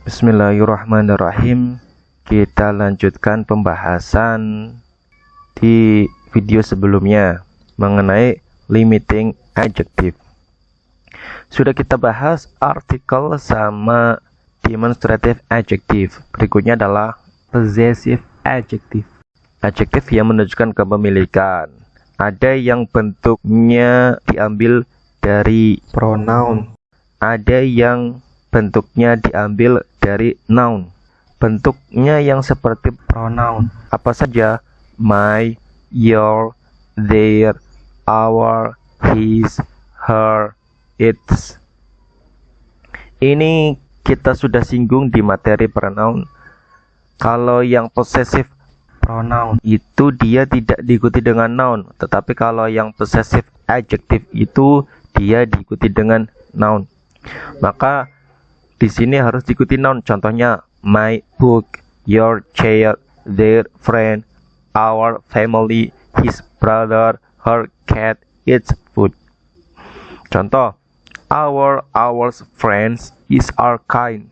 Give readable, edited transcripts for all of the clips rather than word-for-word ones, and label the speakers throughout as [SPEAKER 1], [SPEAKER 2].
[SPEAKER 1] Bismillahirrahmanirrahim. Kita lanjutkan pembahasan di video sebelumnya mengenai limiting adjective. Sudah kita bahas artikel sama demonstrative adjective. Berikutnya adalah possessive adjective. Adjektif yang menunjukkan kepemilikan. Ada yang bentuknya diambil dari pronoun. Ada yang bentuknya diambil dari noun. Bentuknya yang seperti pronoun apa saja? My, your, their, our, his, her, its. Ini kita sudah singgung di materi pronoun. Kalau yang possessive pronoun itu dia tidak diikuti dengan noun, tetapi kalau yang possessive adjective itu dia diikuti dengan noun. Maka di sini harus diikuti noun. Contohnya my book, your chair, their friend, our family, his brother, her cat, its food. Contoh, our friends is our kind.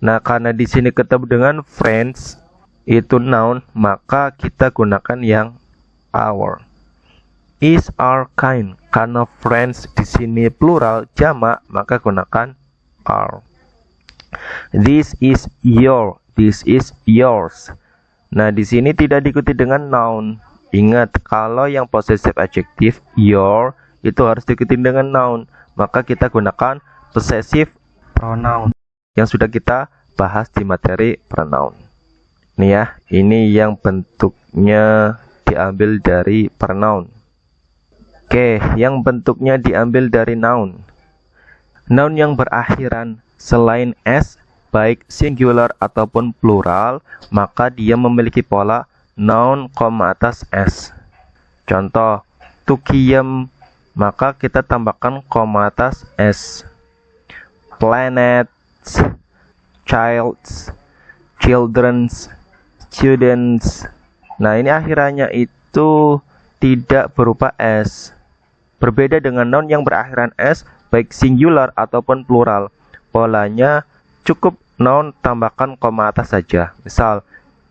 [SPEAKER 1] Nah, karena di sini ketemu dengan friends itu noun, maka kita gunakan yang our. Is our kind. Karena friends di sini plural jamak, maka gunakan are. This is your. This is yours. Nah, di sini tidak diikuti dengan noun. Ingat, kalau yang possessive adjective your itu harus diikuti dengan noun, maka kita gunakan possessive pronoun yang sudah kita bahas di materi pronoun. Nih ya, ini yang bentuknya diambil dari pronoun. Oke, yang bentuknya diambil dari noun. Noun yang berakhiran selain s, baik singular ataupun plural, maka dia memiliki pola noun koma atas s. Contoh, tukiem, maka kita tambahkan koma atas s. Planets, childs, children's, students. Nah, ini akhirannya itu tidak berupa s. Berbeda dengan noun yang berakhiran s, baik singular ataupun plural. Polanya cukup noun tambahkan koma atas saja. Misal,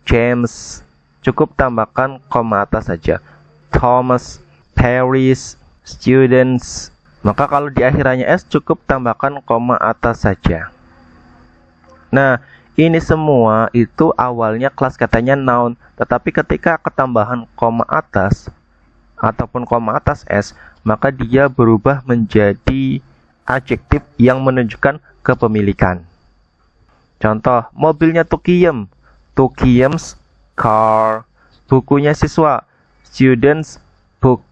[SPEAKER 1] James, cukup tambahkan koma atas saja. Thomas, Paris, students. Maka kalau di akhirannya s, cukup tambahkan koma atas saja. Nah, ini semua itu awalnya kelas katanya noun, tetapi ketika ketambahan koma atas ataupun koma atas s, maka dia berubah menjadi adjektif yang menunjukkan kepemilikan. Contoh, mobilnya Tukiem, Tukiem's car. Bukunya siswa, student's book.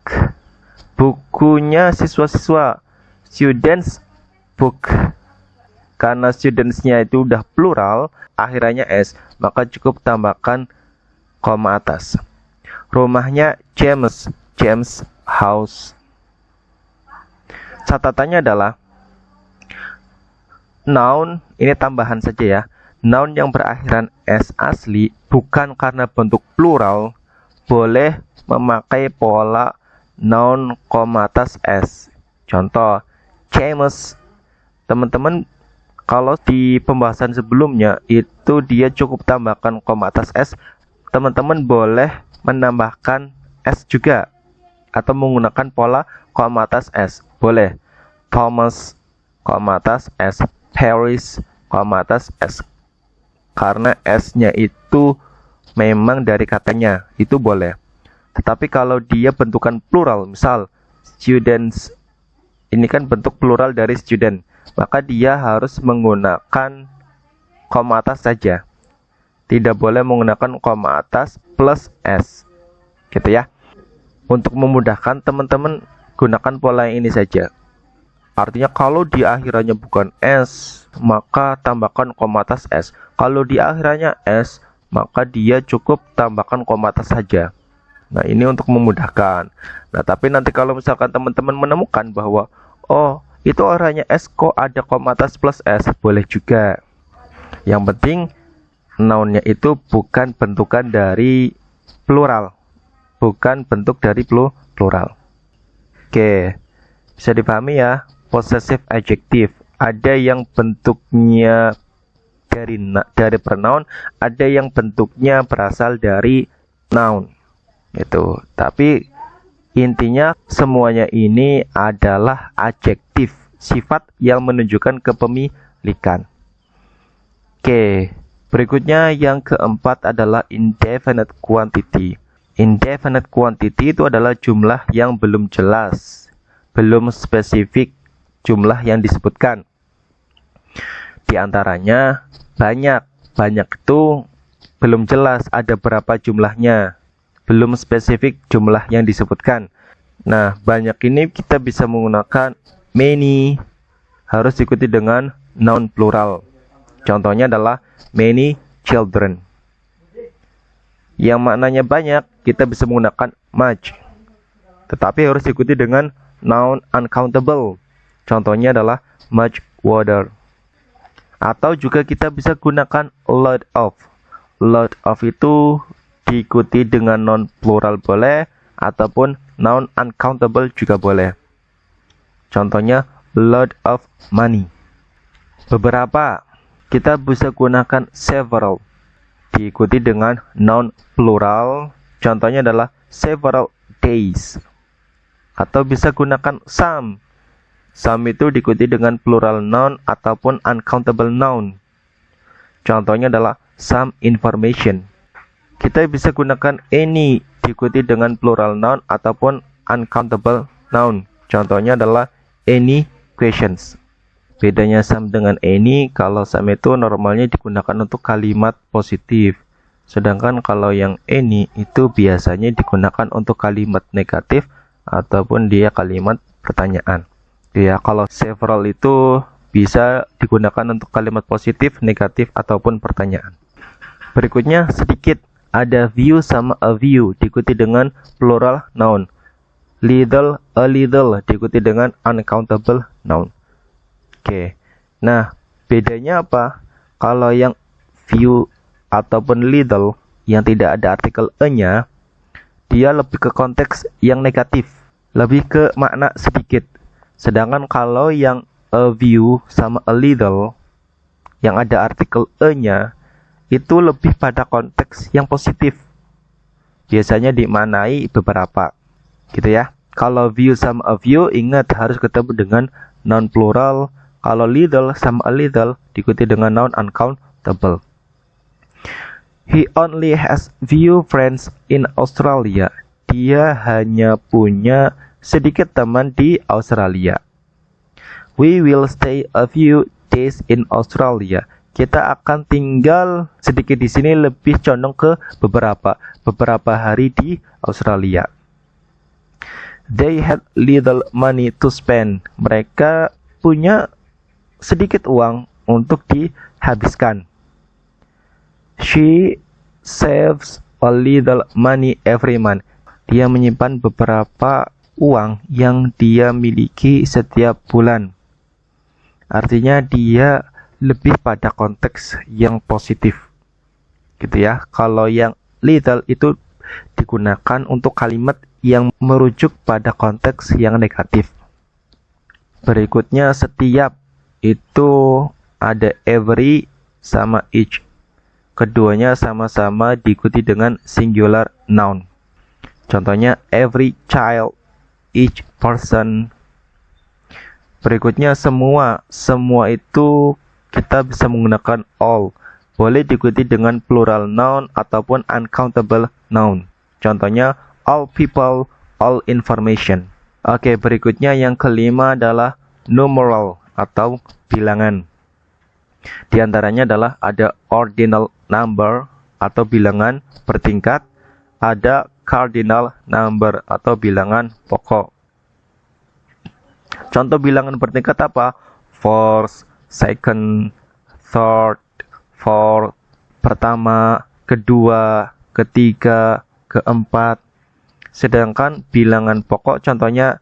[SPEAKER 1] Bukunya siswa-siswa, student's book. Karena studentsnya itu udah plural, akhirannya s, maka cukup tambahkan koma atas. Rumahnya James, James house. Catatannya adalah noun, ini tambahan saja ya. Noun yang berakhiran s asli bukan karena bentuk plural boleh memakai pola noun koma atas s. Contoh, James. Teman-teman, kalau di pembahasan sebelumnya itu dia cukup tambahkan koma atas s, teman-teman boleh menambahkan s juga atau menggunakan pola koma atas s. Boleh. Thomas, koma atas s. Paris, koma atas s. Karena s-nya itu memang dari katanya, itu boleh. Tetapi kalau dia bentukan plural, misal students, ini kan bentuk plural dari student, maka dia harus menggunakan koma atas saja. Tidak boleh menggunakan koma atas plus s. Gitu ya. Untuk memudahkan teman-teman, gunakan pola ini saja. Artinya kalau di akhirannya bukan s, maka tambahkan koma atas s. Kalau di akhirannya s, maka dia cukup tambahkan koma atas saja. Nah, ini untuk memudahkan. Nah, tapi nanti kalau misalkan teman-teman menemukan bahwa oh, itu akhirannya s kok ada koma atas plus s, boleh juga. Yang penting nounnya itu bukan bentukan dari plural. Bukan bentuk dari plural. Oke, bisa dipahami ya. Possessive adjective, ada yang bentuknya dari pronoun, ada yang bentuknya berasal dari noun. Itu. Tapi intinya semuanya ini adalah adjektif, sifat yang menunjukkan kepemilikan. Oke, berikutnya yang keempat adalah indefinite quantity. Indefinite quantity itu adalah jumlah yang belum jelas, belum spesifik jumlah yang disebutkan. Di antaranya banyak. Banyak itu belum jelas ada berapa jumlahnya, belum spesifik jumlah yang disebutkan. Nah, banyak ini kita bisa menggunakan many, harus diikuti dengan noun plural. Contohnya adalah many children. Yang maknanya banyak, kita bisa menggunakan much. Tetapi harus diikuti dengan noun uncountable. Contohnya adalah much water. Atau juga kita bisa gunakan lot of. Lot of itu diikuti dengan noun plural boleh, ataupun noun uncountable juga boleh. Contohnya lot of money. Beberapa, kita bisa gunakan several, diikuti dengan noun plural. Contohnya adalah several days. Atau bisa gunakan some. Some itu diikuti dengan plural noun ataupun uncountable noun. Contohnya adalah some information. Kita bisa gunakan any, diikuti dengan plural noun ataupun uncountable noun. Contohnya adalah any questions. Bedanya some dengan any, kalau some itu normalnya digunakan untuk kalimat positif. Sedangkan kalau yang any itu biasanya digunakan untuk kalimat negatif ataupun dia kalimat pertanyaan. Ya, kalau several itu bisa digunakan untuk kalimat positif, negatif, ataupun pertanyaan. Berikutnya sedikit, ada view sama a view diikuti dengan plural noun. Little, a little diikuti dengan uncountable noun. Oke, nah bedanya apa? Kalau yang view ataupun little yang tidak ada artikel e-nya, dia lebih ke konteks yang negatif, lebih ke makna sedikit. Sedangkan kalau yang a view sama a little yang ada artikel e-nya, itu lebih pada konteks yang positif. Biasanya dimaknai beberapa, gitu ya. Kalau view sama a view, ingat harus ketemu dengan noun plural. Kalau little sama a little diikuti dengan noun uncountable. He only has few friends in Australia. Dia hanya punya sedikit teman di Australia. We will stay a few days in Australia. Kita akan tinggal sedikit di sini, lebih condong ke beberapa hari di Australia. They had little money to spend. Mereka punya sedikit uang untuk dihabiskan. She saves a little money every month. Dia menyimpan beberapa uang yang dia miliki setiap bulan. Artinya dia lebih pada konteks yang positif, gitu ya. Kalau yang little itu digunakan untuk kalimat yang merujuk pada konteks yang negatif. Berikutnya setiap, itu ada every sama each. Keduanya sama-sama diikuti dengan singular noun. Contohnya every child, each person. Berikutnya semua. Semua itu kita bisa menggunakan all. Boleh diikuti dengan plural noun ataupun uncountable noun. Contohnya all people, all information. Oke, berikutnya yang kelima adalah numeral atau bilangan. Di antaranya adalah ada ordinal number atau bilangan bertingkat, ada cardinal number atau bilangan pokok. Contoh bilangan bertingkat apa? First, second, third, fourth, pertama, kedua, ketiga, keempat. Sedangkan bilangan pokok contohnya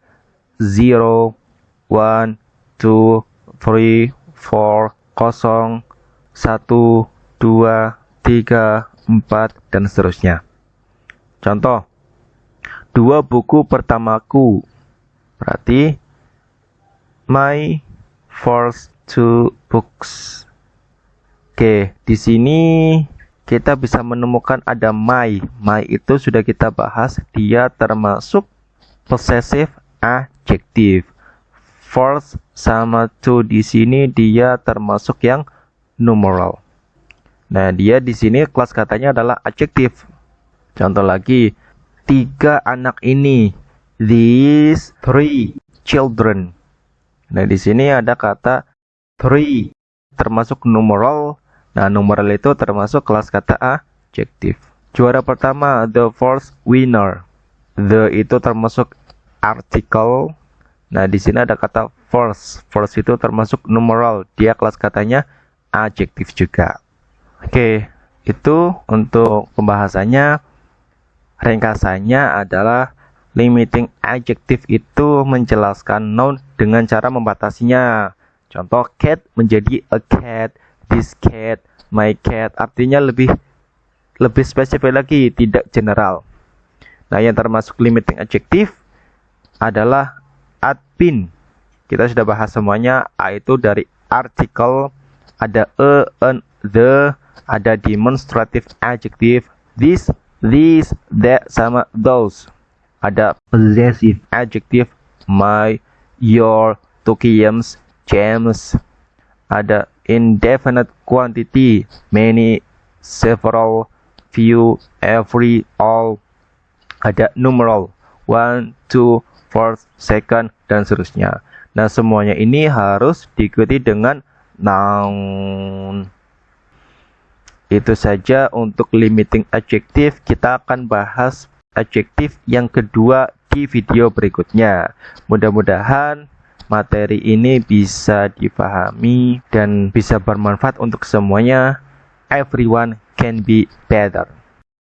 [SPEAKER 1] 0, 1, 2, 3, 4, 0, 1, 2, 3, 4, dan seterusnya. Contoh, 2 buku pertamaku. Berarti my first 2 books. Oke, di sini kita bisa menemukan ada my. My itu sudah kita bahas, dia termasuk possessive adjective. First sama to di sini dia termasuk yang numeral. Nah, dia di sini kelas katanya adalah adjektif. Contoh lagi, 3 anak ini. These 3 children. Nah, di sini ada kata 3 termasuk numeral. Nah, numeral itu termasuk kelas kata adjektif. Juara pertama, the first winner. The itu termasuk artikel. Nah, di sini ada kata first. First itu termasuk numeral. Dia kelas katanya adjektif juga. Oke, itu untuk pembahasannya. Ringkasannya adalah limiting adjective itu menjelaskan noun dengan cara membatasinya. Contoh, cat menjadi a cat, this cat, my cat. Artinya lebih spesifik lagi, tidak general. Nah, yang termasuk limiting adjective adalah adpin. Kita sudah bahas semuanya. A itu dari artikel, ada an, the, ada demonstrative adjective, this, that, sama those. Ada possessive adjective, my, your, Tokiyams, James. Ada indefinite quantity, many, several, few, every, all. Ada numeral, 1, 2, 4, second, dan seterusnya. Nah, semuanya ini harus diikuti dengan noun. Itu saja untuk limiting adjective. Kita akan bahas adjektif yang kedua di video berikutnya. Mudah-mudahan materi ini bisa dipahami dan bisa bermanfaat untuk semuanya. Everyone can be better.